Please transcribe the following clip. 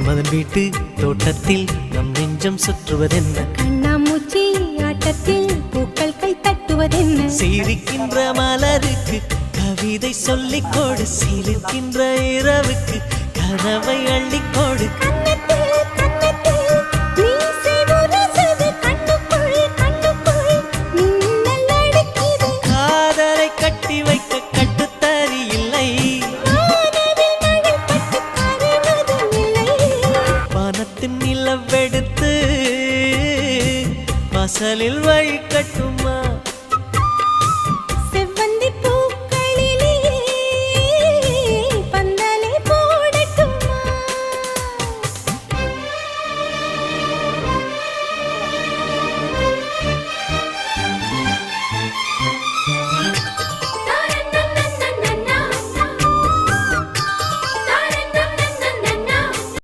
மன்மதன் வீட்டு தோட்டத்தில் நம் நெஞ்சம் சுற்றுவதென்ன கண்ணாமூச்சி ஆட்டத்தில் பூக்கள் கை தட்டுவதென்ன சிரிக்கின்ற மலருக்கு கவிதை சொல்லிக்கோடு சிரிக்கின்ற இரவுக்கு கனவை அள்ளிக்கோடு காதலை கட்டி வைக்க கட்டுத்தறி இல்லை வானத்தின் நிலவெடுத்து வாசலில் வழி கட்டும்